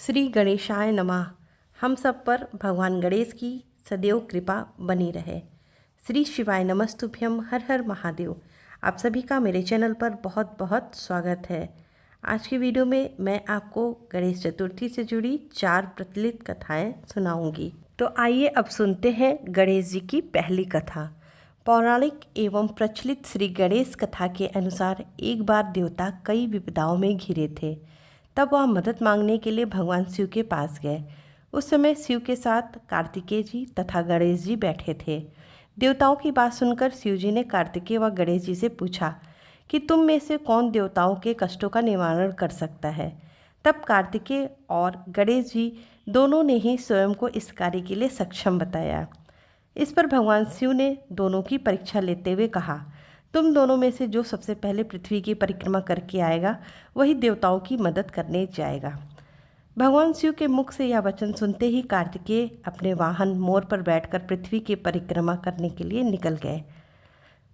श्री गणेशाय नमः। हम सब पर भगवान गणेश की सदैव कृपा बनी रहे। श्री शिवाय नमस्तुभ्यम। हर हर महादेव। आप सभी का मेरे चैनल पर बहुत बहुत स्वागत है। आज की वीडियो में मैं आपको गणेश चतुर्थी से जुड़ी 4 प्रचलित कथाएं सुनाऊंगी। तो आइए अब सुनते हैं गणेश जी की पहली कथा। पौराणिक एवं प्रचलित श्री गणेश कथा के अनुसार एक बार देवता कई विपदाओं में घिरे थे। तब वह मदद मांगने के लिए भगवान शिव के पास गए। उस समय शिव के साथ कार्तिकेय जी तथा गणेश जी बैठे थे। देवताओं की बात सुनकर शिव जी ने कार्तिकेय व गणेश जी से पूछा कि तुम में से कौन देवताओं के कष्टों का निवारण कर सकता है। तब कार्तिकेय और गणेश जी दोनों ने ही स्वयं को इस कार्य के लिए सक्षम बताया। इस पर भगवान शिव ने दोनों की परीक्षा लेते हुए कहा, तुम दोनों में से जो सबसे पहले पृथ्वी की परिक्रमा करके आएगा वही देवताओं की मदद करने जाएगा। भगवान शिव के मुख से यह वचन सुनते ही कार्तिकेय अपने वाहन मोर पर बैठकर पृथ्वी की परिक्रमा करने के लिए निकल गए।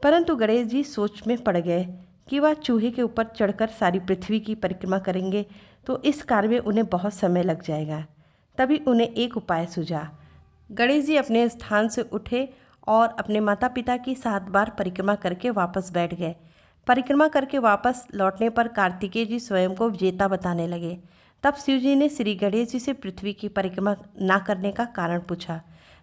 परंतु गणेश जी सोच में पड़ गए कि वह चूहे के ऊपर चढ़कर सारी पृथ्वी की परिक्रमा करेंगे तो इस कार्य में उन्हें बहुत समय लग जाएगा। तभी उन्हें एक उपाय सूझा। गणेश जी अपने स्थान से उठे और अपने माता पिता की 7 बार परिक्रमा करके वापस बैठ गए। परिक्रमा करके वापस लौटने पर कार्तिकेय जी स्वयं को विजेता बताने लगे। तब शिव जी ने श्री गणेश जी से पृथ्वी की परिक्रमा ना करने का कारण पूछा।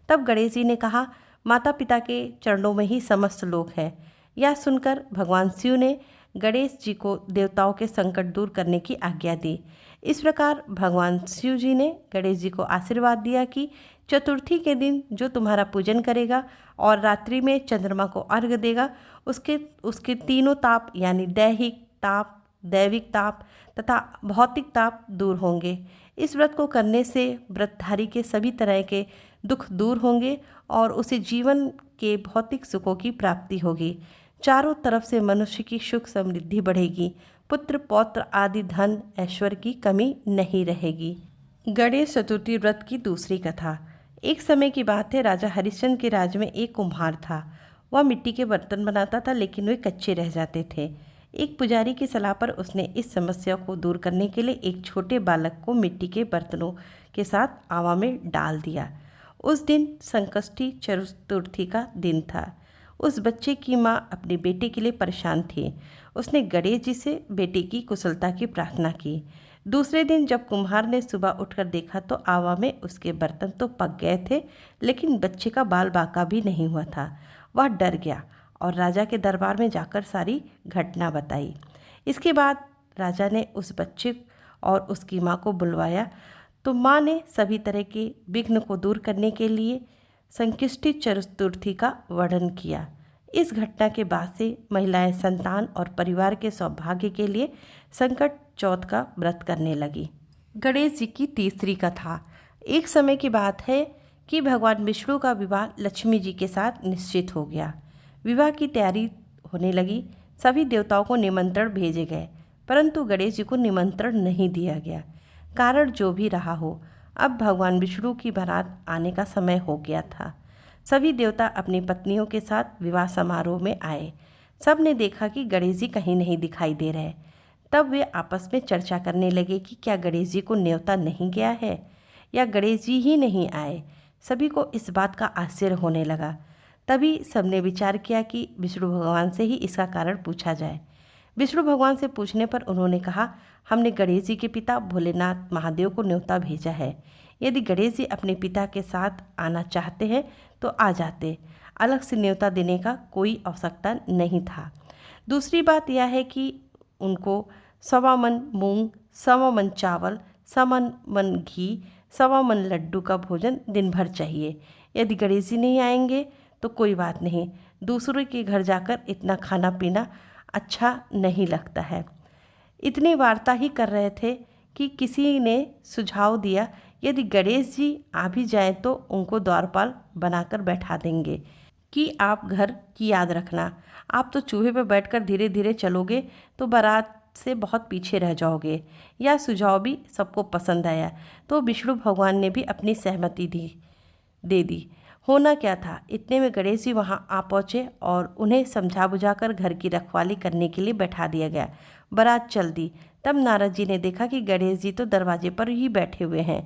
तब गणेश जी ने कहा, माता पिता के चरणों में ही समस्त लोक है। यह सुनकर भगवान शिव ने गणेश जी को देवताओं के संकट दूर करने की आज्ञा दी। इस प्रकार भगवान शिव जी ने गणेश जी को आशीर्वाद दिया कि चतुर्थी के दिन जो तुम्हारा पूजन करेगा और रात्रि में चंद्रमा को अर्घ्य देगा उसके तीनों ताप यानी दैहिक ताप, दैविक ताप तथा भौतिक ताप दूर होंगे। इस व्रत को करने से व्रतधारी के सभी तरह के दुख दूर होंगे और उसे जीवन के भौतिक सुखों की प्राप्ति होगी। चारों तरफ से मनुष्य की सुख समृद्धि बढ़ेगी। पुत्र पौत्र आदि धन ऐश्वर्य की कमी नहीं रहेगी। गणेश चतुर्थी व्रत की दूसरी कथा। एक समय की बात है, राजा हरिश्चंद्र के राज्य में एक कुम्हार था। वह मिट्टी के बर्तन बनाता था लेकिन वे कच्चे रह जाते थे। एक पुजारी की सलाह पर उसने इस समस्या को दूर करने के लिए एक छोटे बालक को मिट्टी के बर्तनों के साथ आवा में डाल दिया। उस दिन संकष्टी चतुर्थी का दिन था। उस बच्चे की माँ अपने बेटे के लिए परेशान थी। उसने गणेश जी से बेटे की कुशलता की प्रार्थना की। दूसरे दिन जब कुम्हार ने सुबह उठकर देखा तो आवा में उसके बर्तन तो पक गए थे लेकिन बच्चे का बाल बाका भी नहीं हुआ था। वह डर गया और राजा के दरबार में जाकर सारी घटना बताई। इसके बाद राजा ने उस बच्चे और उसकी माँ को बुलवाया तो माँ ने सभी तरह के विघ्न को दूर करने के लिए संकष्टी चतुर्थी का वर्णन किया। इस घटना के बाद से महिलाएं संतान और परिवार के सौभाग्य के लिए संकट चौथ का व्रत करने लगी। गणेश जी की तीसरी कथा। एक समय की बात है कि भगवान विष्णु का विवाह लक्ष्मी जी के साथ निश्चित हो गया। विवाह की तैयारी होने लगी। सभी देवताओं को निमंत्रण भेजे गए परंतु गणेश जी को निमंत्रण नहीं दिया गया। कारण जो भी रहा हो, अब भगवान विष्णु की बारात आने का समय हो गया था। सभी देवता अपनी पत्नियों के साथ विवाह समारोह में आए। सब ने देखा कि गणेश जी कहीं नहीं दिखाई दे रहे। तब वे आपस में चर्चा करने लगे कि क्या गणेश जी को न्योता नहीं गया है या गणेश जी ही नहीं आए। सभी को इस बात का आश्चर्य होने लगा। तभी सबने विचार किया कि विष्णु भगवान से ही इसका कारण पूछा जाए। विष्णु भगवान से पूछने पर उन्होंने कहा, हमने गणेश जी के पिता भोलेनाथ महादेव को न्योता भेजा है। यदि गणेश जी अपने पिता के साथ आना चाहते हैं तो आ जाते। अलग से न्योता देने का कोई आवश्यकता नहीं था। दूसरी बात यह है कि उनको 1.25 मन मूंग, 1.25 मन चावल, 1.25 मन घी, 1.25 मन लड्डू का भोजन दिन भर चाहिए। यदि गणेश जी नहीं आएंगे तो कोई बात नहीं, दूसरों के घर जाकर इतना खाना पीना अच्छा नहीं लगता है। इतनी वार्ता ही कर रहे थे कि किसी ने सुझाव दिया, यदि गणेश जी आ भी जाएं तो उनको द्वारपाल बनाकर बैठा देंगे कि आप घर की याद रखना। आप तो चूहे पर बैठकर धीरे धीरे चलोगे तो बारात से बहुत पीछे रह जाओगे। यह सुझाव भी सबको पसंद आया तो विष्णु भगवान ने भी अपनी सहमति दे दी। होना क्या था, इतने में गणेश जी वहाँ आ पहुँचे और उन्हें समझा बुझाकर घर की रखवाली करने के लिए बैठा दिया गया। बारात चल दी। तब नारद जी ने देखा कि गणेश जी तो दरवाजे पर ही बैठे हुए हैं,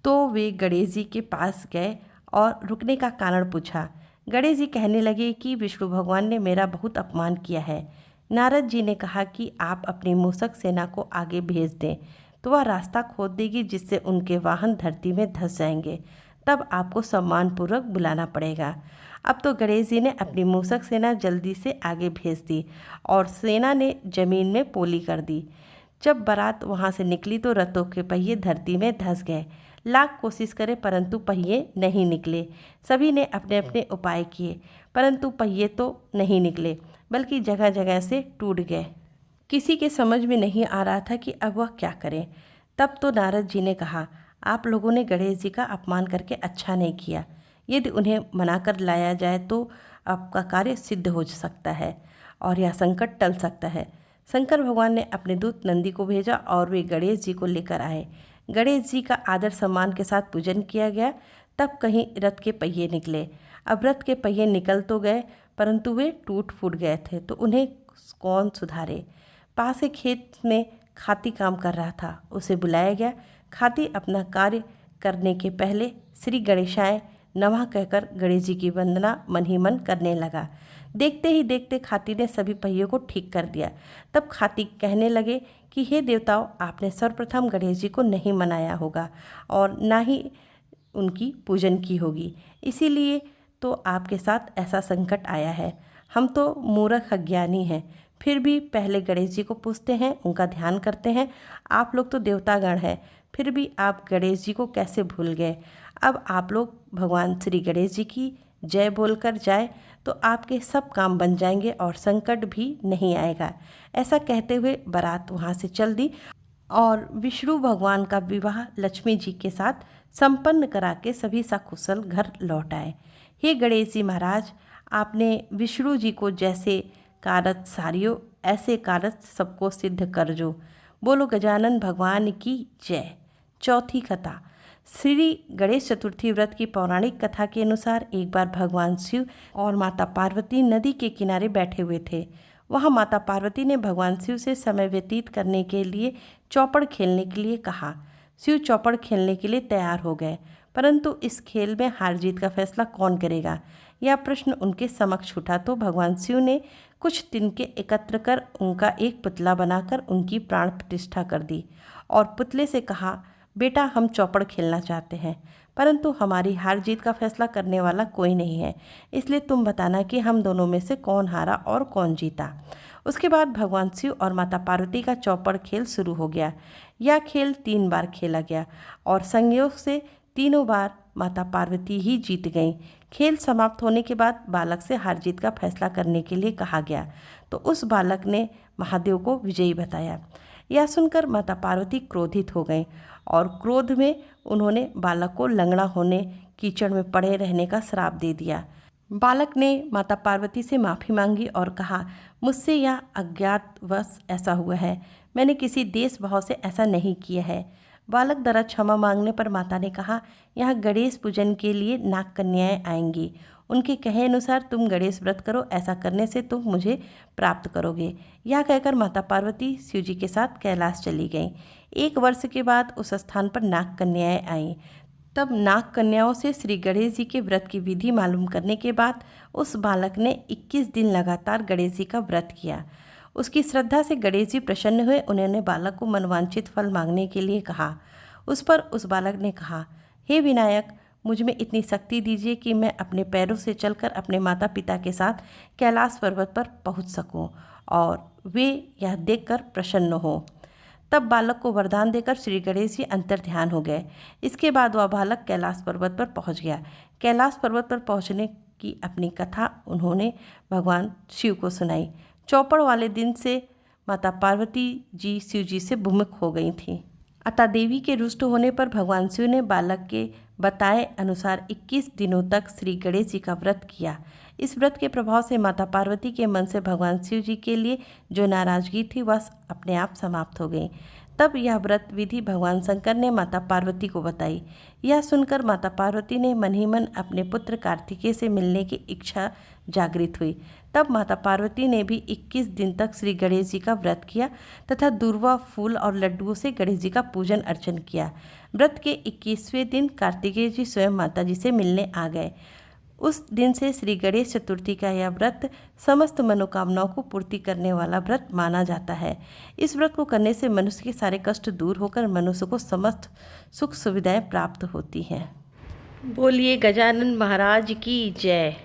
तो वे गणेश जी के पास गए और रुकने का कारण पूछा। गणेश जी कहने लगे कि विष्णु भगवान ने मेरा बहुत अपमान किया है। नारद जी ने कहा कि आप अपनी मूषक सेना को आगे भेज दें तो वह रास्ता खोद देगी, जिससे उनके वाहन धरती में धंस जाएंगे। तब आपको सम्मानपूर्वक बुलाना पड़ेगा। अब तो गणेश जी ने अपनी मूषक सेना जल्दी से आगे भेज दी और सेना ने जमीन में पोली कर दी। जब बारात वहाँ से निकली तो रथों के पहिए धरती में धंस गए। लाख कोशिश करे परंतु पहिए नहीं निकले। सभी ने अपने अपने उपाय किए परंतु पहिए तो नहीं निकले, बल्कि जगह जगह से टूट गए। किसी के समझ में नहीं आ रहा था कि अब वह क्या करें। तब तो नारद जी ने कहा, आप लोगों ने गणेश जी का अपमान करके अच्छा नहीं किया। यदि उन्हें मनाकर लाया जाए तो आपका कार्य सिद्ध हो सकता है और यह संकट टल सकता है। शंकर भगवान ने अपने दूत नंदी को भेजा और वे गणेश जी को लेकर आए। गणेश जी का आदर सम्मान के साथ पूजन किया गया। तब कहीं रथ के पहिए निकले। अब रथ के पहिए निकल तो गए परंतु वे टूट फूट गए थे, तो उन्हें कौन सुधारे। पास के खेत में खाती काम कर रहा था, उसे बुलाया गया। खाती अपना कार्य करने के पहले श्री गणेशाय नमः कहकर गणेश जी की वंदना मन ही मन करने लगा। देखते ही देखते खाती ने सभी पहियों को ठीक कर दिया। तब खाती कहने लगे कि हे देवताओं, आपने सर्वप्रथम गणेश जी को नहीं मनाया होगा और ना ही उनकी पूजन की होगी, इसीलिए तो आपके साथ ऐसा संकट आया है। हम तो मूर्ख अज्ञानी हैं, फिर भी पहले गणेश जी को पूजते हैं, उनका ध्यान करते हैं। आप लोग तो देवतागण हैं, फिर भी आप गणेश जी को कैसे भूल गए। अब आप लोग भगवान श्री गणेश जी की जय बोलकर जाए तो आपके सब काम बन जाएंगे और संकट भी नहीं आएगा। ऐसा कहते हुए बारात वहाँ से चल दी और विष्णु भगवान का विवाह लक्ष्मी जी के साथ संपन्न करा के सभी सकुशल घर लौट आए। हे गणेश जी महाराज, आपने विष्णु जी को जैसे कारज सारियो, ऐसे कारज सबको सिद्ध कर जो। बोलो गजानन भगवान की जय। चौथी कथा। श्री गणेश चतुर्थी व्रत की पौराणिक कथा के अनुसार एक बार भगवान शिव और माता पार्वती नदी के किनारे बैठे हुए थे। वहाँ माता पार्वती ने भगवान शिव से समय व्यतीत करने के लिए चौपड़ खेलने के लिए कहा। शिव चौपड़ खेलने के लिए तैयार हो गए, परंतु इस खेल में हार जीत का फैसला कौन करेगा, यह प्रश्न उनके समक्ष उठा। तो भगवान शिव ने कुछ तिनके एकत्र कर उनका एक पुतला बनाकर उनकी प्राण प्रतिष्ठा कर दी और पुतले से कहा, बेटा हम चौपड़ खेलना चाहते हैं, परंतु हमारी हार जीत का फैसला करने वाला कोई नहीं है, इसलिए तुम बताना कि हम दोनों में से कौन हारा और कौन जीता। उसके बाद भगवान शिव और माता पार्वती का चौपड़ खेल शुरू हो गया। यह खेल 3 बार खेला गया और संयोग से तीनों बार माता पार्वती ही जीत गईं। खेल समाप्त होने के बाद बालक से हार जीत का फैसला करने के लिए कहा गया, तो उस बालक ने महादेव को विजयी बताया। यह सुनकर माता पार्वती क्रोधित हो गईं और क्रोध में उन्होंने बालक को लंगड़ा होने, कीचड़ में पड़े रहने का श्राप दे दिया। बालक ने माता पार्वती से माफ़ी मांगी और कहा, मुझसे यह अज्ञातवश ऐसा हुआ है, मैंने किसी देश भाव से ऐसा नहीं किया है। बालक द्वारा क्षमा मांगने पर माता ने कहा, यहाँ गणेश पूजन के लिए नाग कन्याएं आएंगी, उनके कहे अनुसार तुम गणेश व्रत करो, ऐसा करने से तुम मुझे प्राप्त करोगे। यह कहकर माता पार्वती शिव जी के साथ कैलाश चली गईं। 1 वर्ष के बाद उस स्थान पर नाग कन्याएं आईं। तब नाग कन्याओं से श्री गणेश जी के व्रत की विधि मालूम करने के बाद उस बालक ने 21 दिन लगातार गणेश जी का व्रत किया। उसकी श्रद्धा से गणेश जी प्रसन्न हुए। उन्होंने बालक को मनवांछित फल मांगने के लिए कहा। उस पर उस बालक ने कहा, हे विनायक, मुझ में इतनी शक्ति दीजिए कि मैं अपने पैरों से चलकर अपने माता पिता के साथ कैलाश पर्वत पर पहुंच सकूं और वे यह देखकर प्रसन्न हों। तब बालक को वरदान देकर श्री गणेश जी अंतर्ध्यान हो गए। इसके बाद वह बालक कैलाश पर्वत पर पहुंच गया। कैलाश पर्वत पर पहुंचने की अपनी कथा उन्होंने भगवान शिव को सुनाई। चौपड़ वाले दिन से माता पार्वती जी शिव जी से विमुख हो गई थीं। अतः देवी के रुष्ट होने पर भगवान शिव ने बालक के बताए अनुसार 21 दिनों तक श्री गणेश जी का व्रत किया। इस व्रत के प्रभाव से माता पार्वती के मन से भगवान शिव जी के लिए जो नाराजगी थी वह अपने आप समाप्त हो गई। तब यह व्रत विधि भगवान शंकर ने माता पार्वती को बताई। यह सुनकर माता पार्वती ने मन ही मन अपने पुत्र कार्तिकेय से मिलने की इच्छा जागृत हुई। तब माता पार्वती ने भी 21 दिन तक श्री गणेश जी का व्रत किया तथा दूर्वा, फूल और लड्डुओं से गणेश जी का पूजन अर्चन किया। व्रत के 21वें दिन कार्तिकेय जी स्वयं माता जी से मिलने आ गए। उस दिन से श्री गणेश चतुर्थी का यह व्रत समस्त मनोकामनाओं को पूर्ति करने वाला व्रत माना जाता है। इस व्रत को करने से मनुष्य के सारे कष्ट दूर होकर मनुष्य को समस्त सुख सुविधाएं प्राप्त होती हैं। बोलिए गजानन महाराज की जय।